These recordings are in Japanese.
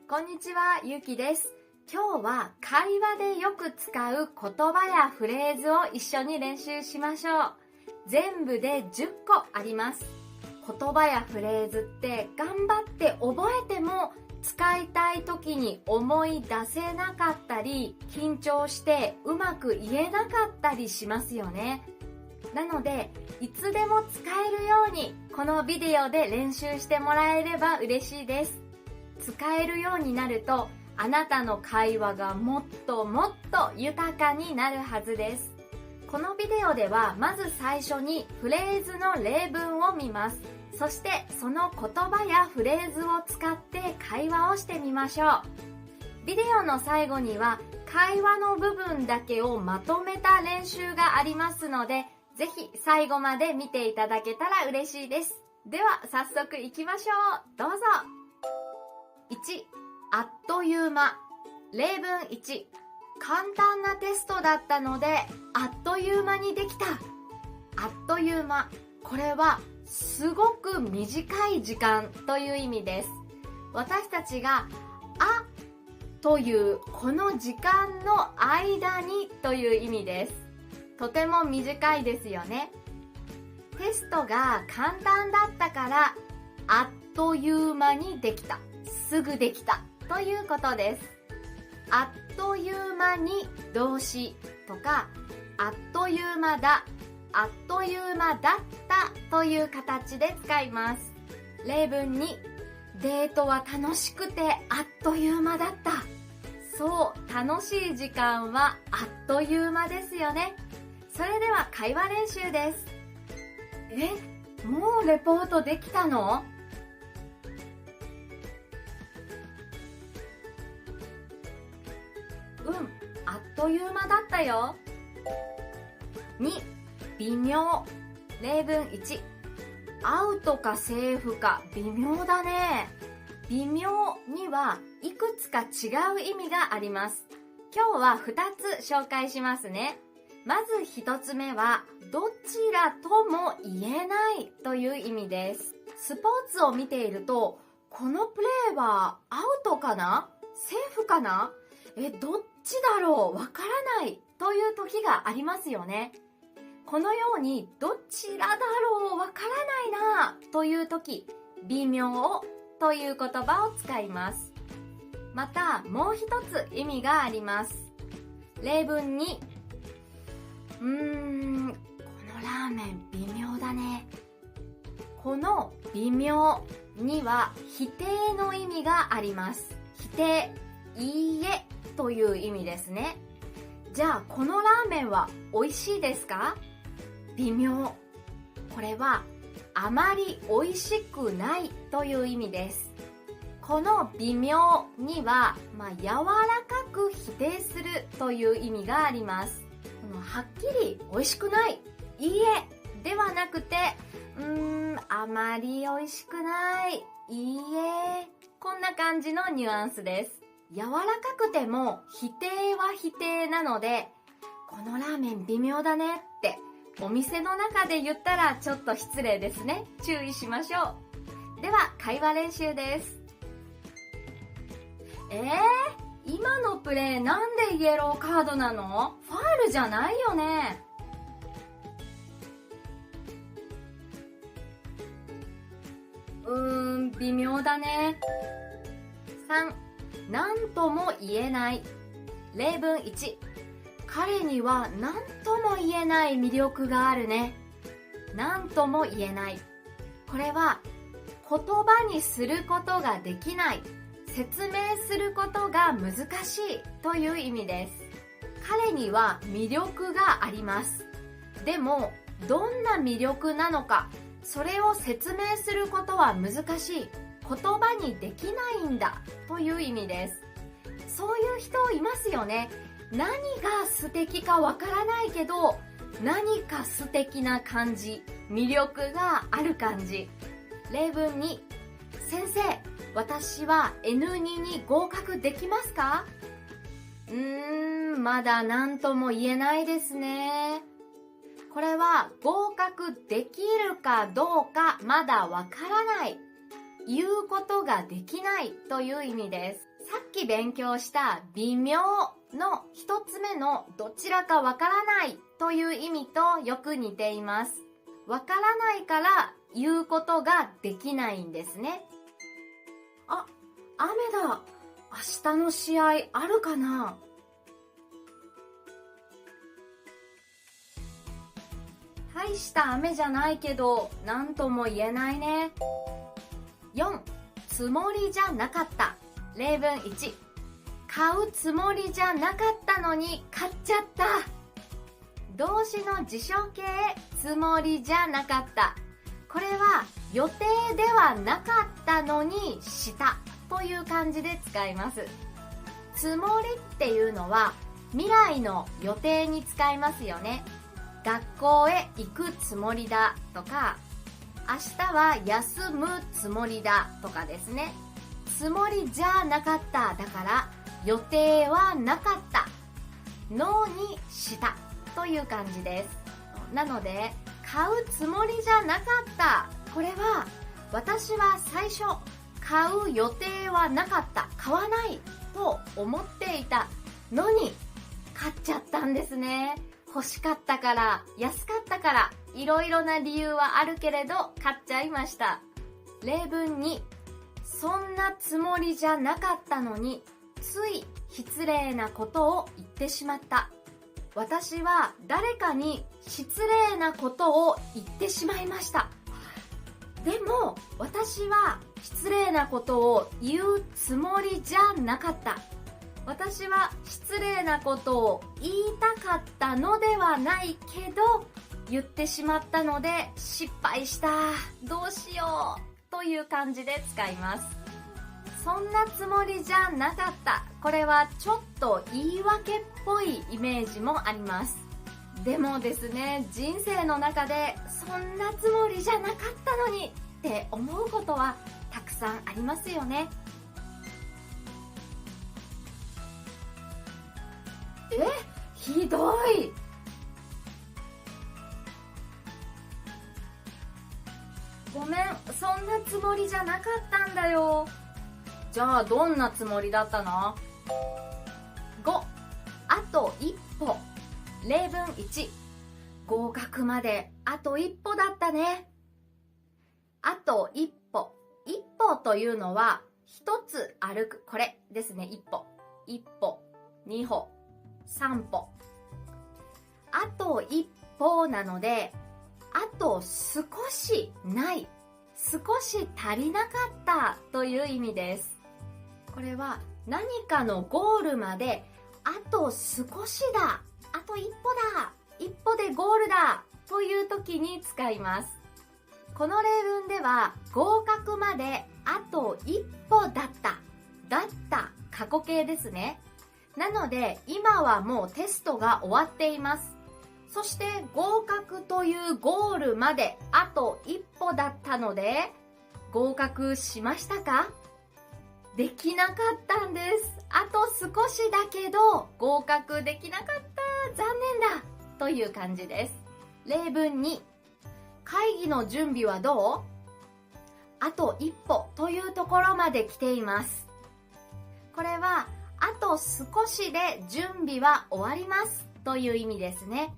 こんにちは、ゆうきです。今日は会話でよく使う言葉やフレーズを一緒に練習しましょう。全部で10個あります。言葉やフレーズって頑張って覚えても使いたい時に思い出せなかったり、緊張してうまく言えなかったりしますよね。なので、いつでも使えるようにこのビデオで練習してもらえれば嬉しいです。使えるようになると、あなたの会話がもっともっと豊かになるはずです。このビデオではまず最初にフレーズの例文を見ます。そしてその言葉やフレーズを使って会話をしてみましょう。ビデオの最後には会話の部分だけをまとめた練習がありますので、ぜひ最後まで見ていただけたら嬉しいです。では早速いきましょう。どうぞ。1、あっという間。例文1、簡単なテストだったのであっという間にできた。あっという間、これはすごく短い時間という意味です。私たちがあというこの時間の間にという意味です。とても短いですよね。テストが簡単だったからあっという間にできた、すぐできたということです。あっという間に動詞とか、あっという間だ、あっという間だったという形で使います。例文2、デートは楽しくてあっという間だった。そう、楽しい時間はあっという間ですよね。それでは会話練習です。もうレポートできたの？あっという間だったよ。2、微妙。例文1、アウトかセーフか微妙だね。微妙にはいくつか違う意味があります。今日は2つ紹介しますね。まず1つ目は、どちらとも言えないという意味です。スポーツを見ていると、このプレーはアウトかな？セーフかな？どっちだろう？わからないという時がありますよね。このようにどちらだろう？わからないなという時、微妙という言葉を使います。またもう一つ意味があります。例文に、このラーメン微妙だね。この微妙には否定の意味があります。否定、いいえという意味ですね。じゃあこのラーメンは美味しいですか？微妙。これはあまり美味しくないという意味です。この微妙には、柔らかく否定するという意味があります。はっきり美味しくない、いいえではなくて、あまり美味しくない、いいえ、こんな感じのニュアンスです。柔らかくても否定は否定なので、このラーメン微妙だねってお店の中で言ったらちょっと失礼ですね。注意しましょう。では会話練習です。今のプレーなんでイエローカードなの？ファールじゃないよね。微妙だね。3、なんとも言えない。例文1、彼にはなんとも言えない魅力があるね。なんとも言えない。これは言葉にすることができない、説明することが難しいという意味です。彼には魅力があります。でもどんな魅力なのか、それを説明することは難しい、言葉にできないんだという意味です。そういう人いますよね。何が素敵かわからないけど、何か素敵な感じ、魅力がある感じ。例文2、先生、私は N2 に合格できますか？まだ何とも言えないですね。これは合格できるかどうかまだわからない、言うことができないという意味です。さっき勉強した微妙の一つ目のどちらかわからないという意味とよく似ています。わからないから言うことができないんですね。あ、雨だ。明日の試合あるかな？大した雨じゃないけど、なんとも言えないね。4、つもりじゃなかった。例文1、買うつもりじゃなかったのに買っちゃった。動詞の事象形、つもりじゃなかった。これは予定ではなかったのにしたという感じで使います。つもりっていうのは未来の予定に使いますよね。学校へ行くつもりだとか、明日は休むつもりだとかですね。つもりじゃなかっただから予定はなかったのにしたという感じです。なので買うつもりじゃなかった、これは私は最初買う予定はなかった、買わないと思っていたのに買っちゃったんですね。欲しかったから、安かったから、いろいろな理由はあるけれど買っちゃいました。例文2、そんなつもりじゃなかったのについ失礼なことを言ってしまった。私は誰かに失礼なことを言ってしまいました。でも私は失礼なことを言うつもりじゃなかった。私は失礼なことを言いたかったのではないけど言ってしまったので失敗した。どうしようという感じで使います。そんなつもりじゃなかった。これはちょっと言い訳っぽいイメージもあります。でもですね、人生の中でそんなつもりじゃなかったのにって思うことはたくさんありますよね。ひどい。ごめん、そんなつもりじゃなかったんだよ。じゃあどんなつもりだったの？ 5、あと一歩。例文1、合格まであと一歩だったね。あと一歩。一歩というのは一つ歩く、これですね。一歩、一歩、二歩、三歩。あと一歩なので、あと少しない、少し足りなかったという意味です。これは何かのゴールまであと少しだ、あと一歩だ、一歩でゴールだという時に使います。この例文では合格まであと一歩だった、だった過去形ですね。なので今はもうテストが終わっています。そして合格というゴールまであと一歩だったので、合格しましたか？できなかったんです。あと少しだけど合格できなかった、残念だという感じです。例文2、会議の準備はどう？あと一歩というところまで来ています。これはあと少しで準備は終わりますという意味ですね。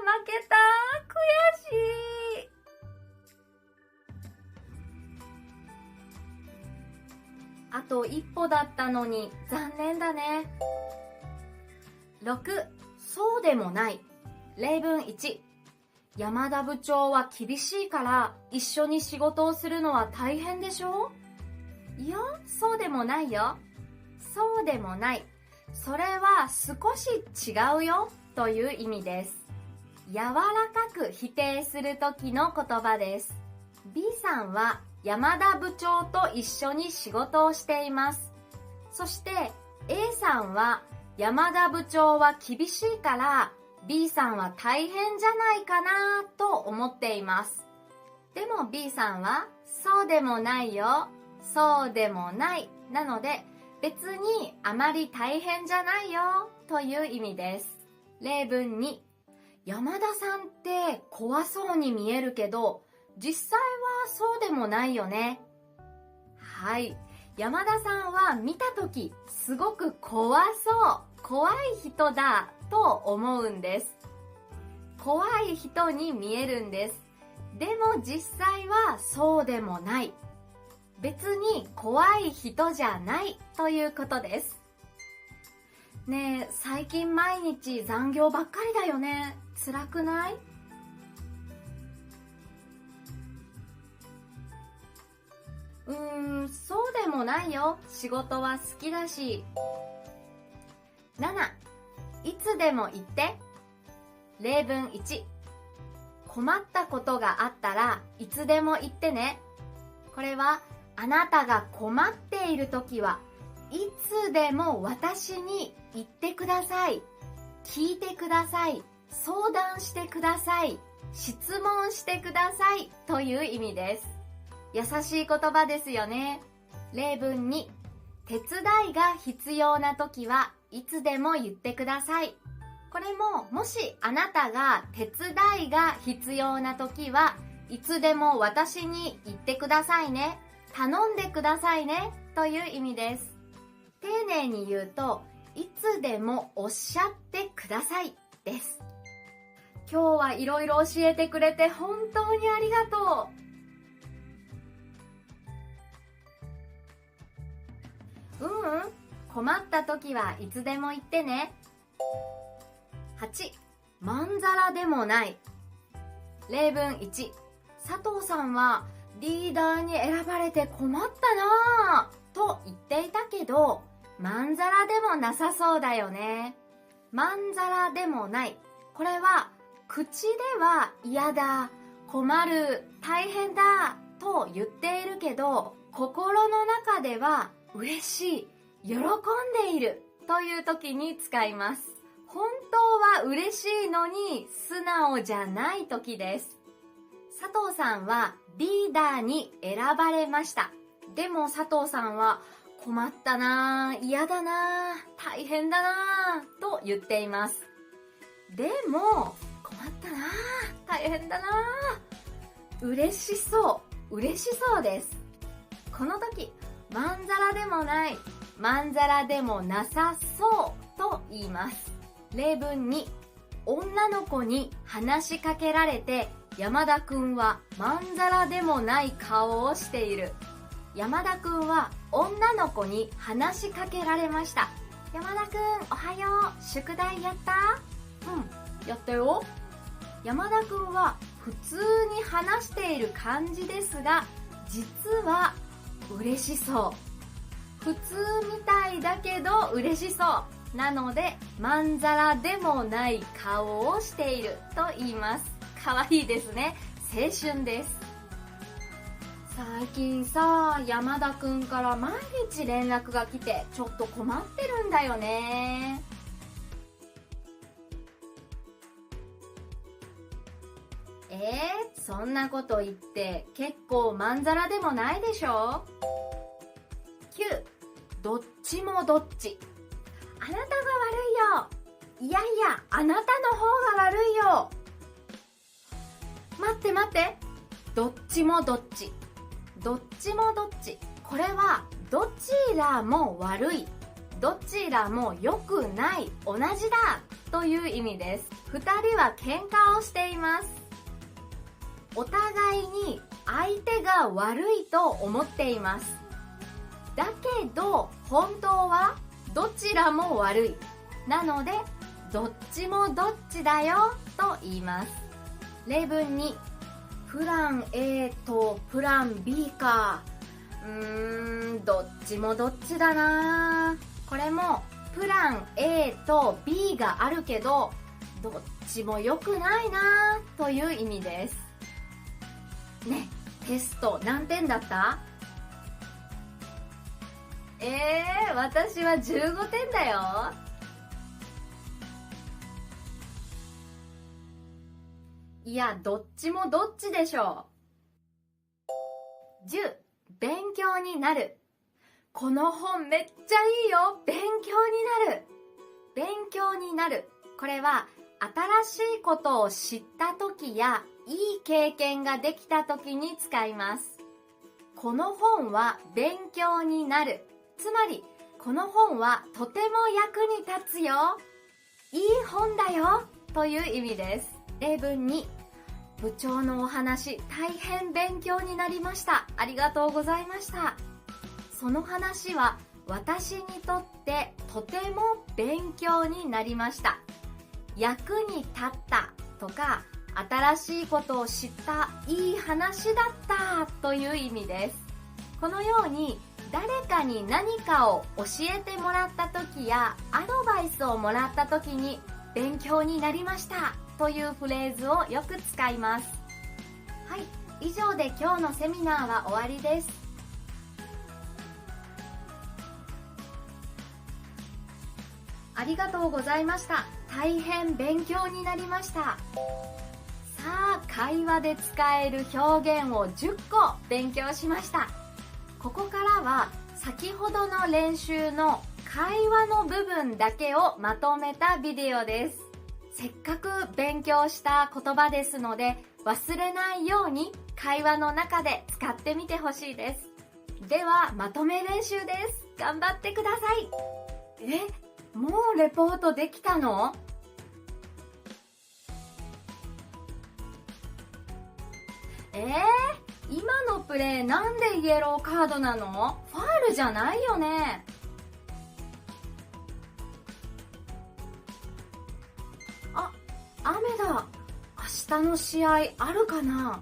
負けた。悔しい。あと一歩だったのに残念だね。6、そうでもない。例文1、山田部長は厳しいから一緒に仕事をするのは大変でしょ？いや、そうでもないよ。そうでもない。それは少し違うよという意味です。柔らかく否定する時の言葉です。B さんは山田部長と一緒に仕事をしています。そして A さんは山田部長は厳しいから B さんは大変じゃないかなと思っています。でも B さんはそうでもないよ、そうでもないなので別にあまり大変じゃないよという意味です。例文2、山田さんって怖そうに見えるけど実際はそうでもないよね。はい、山田さんは見たときすごく怖そう、怖い人だと思うんです。怖い人に見えるんです。でも実際はそうでもない。別に怖い人じゃないということです。ねえ、最近毎日残業ばっかりだよね。辛くない？そうでもないよ。仕事は好きだし。7、いつでも言って。例文1、困ったことがあったらいつでも言ってね。これは、あなたが困っているときはいつでも私に言ってください。聞いてください。相談してください。質問してくださいという意味です。優しい言葉ですよね。例文2、手伝いが必要な時はいつでも言ってください。これも、もしあなたが手伝いが必要な時はいつでも私に言ってくださいね。頼んでくださいねという意味です。丁寧に言うと、いつでもおっしゃってくださいです。今日はいろいろ教えてくれて本当にありがとう。困った時はいつでも言ってね。8、まんざらでもない。例文1、佐藤さんはリーダーに選ばれて困ったなぁと言っていたけど、まんざらでもなさそうだよね。まんざらでもない。これは口では嫌だ、困る、大変だと言っているけど、心の中では嬉しい、喜んでいるという時に使います。本当は嬉しいのに素直じゃない時です。佐藤さんはリーダーに選ばれました。でも佐藤さんは困ったなぁ、嫌だなぁ、大変だなぁと言っています。でも困ったなぁ、大変だなぁ、嬉しそうです。この時、まんざらでもない、まんざらでもなさそうと言います。例文2、女の子に話しかけられて山田くんはまんざらでもない顔をしている。山田くんは女の子に話しかけられました。山田くん、おはよう。宿題やった？やったよ。山田くんは普通に話している感じですが、実は嬉しそう。普通みたいだけど嬉しそう。なので、まんざらでもない顔をしていると言います。かわいいですね。青春です。最近さ、山田くんから毎日連絡が来てちょっと困ってるんだよね。そんなこと言って結構まんざらでもないでしょ。9、どっちもどっち。あなたが悪いよ。いやいや、あなたの方が悪いよ。待ってどっちもどっち。どっちもどっち。これはどちらも悪い、どちらも良くない、同じだという意味です。2人は喧嘩をしています。お互いに相手が悪いと思っています。だけど本当はどちらも悪い。なのでどっちもどっちだよと言います。例文2、プラン A とプラン B か。どっちもどっちだな。これもプラン A と B があるけどどっちも良くないなという意味です。ね、テスト何点だった？私は15点だよ。いや、どっちもどっちでしょう。10、勉強になる。この本めっちゃいいよ。勉強になる。勉強になる。これは新しいことを知った時やいい経験ができた時に使います。この本は勉強になる。つまり、この本はとても役に立つよ。いい本だよ。という意味です。例文2、部長のお話、大変勉強になりました。ありがとうございました。その話は私にとってとても勉強になりました。役に立ったとか、新しいことを知ったいい話だったという意味です。このように誰かに何かを教えてもらった時やアドバイスをもらった時に勉強になりましたというフレーズをよく使います。はい、以上で今日のセミナーは終わりです。ありがとうございました。大変勉強になりました。さあ、会話で使える表現を10個勉強しました。ここからは先ほどの練習の会話の部分だけをまとめたビデオです。せっかく勉強した言葉ですので、忘れないように会話の中で使ってみてほしいです。では、まとめ練習です。頑張ってください。もうレポートできたの？今のプレーなんでイエローカードなの？ファウルじゃないよね。雨だ。明日の試合あるかな？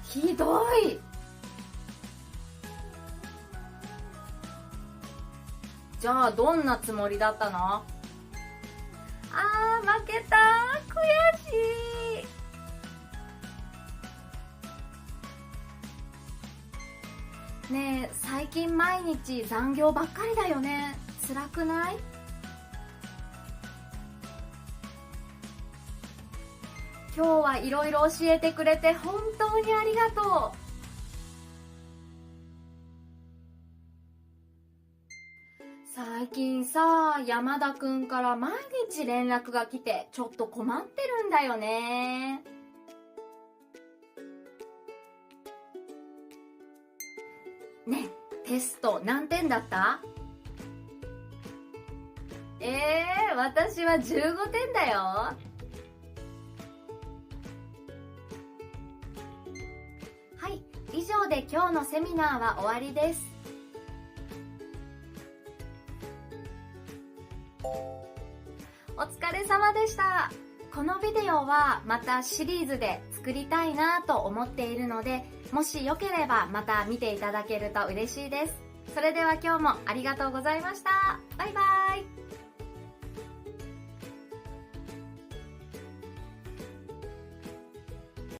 ひどい。じゃあどんなつもりだったの？負けた。悔しい。ねえ、最近毎日残業ばっかりだよね。辛くない？今日はいろいろ教えてくれて本当にありがとう。最近さ、山田くんから毎日連絡が来てちょっと困ってるんだよね。ねえ、テスト何点だった？私は15点だよ。はい、以上で今日のセミナーは終わりです。お疲れ様でした。このビデオはまたシリーズで作りたいなと思っているので、もしよければまた見ていただけると嬉しいです。それでは今日もありがとうございました。バイバイ。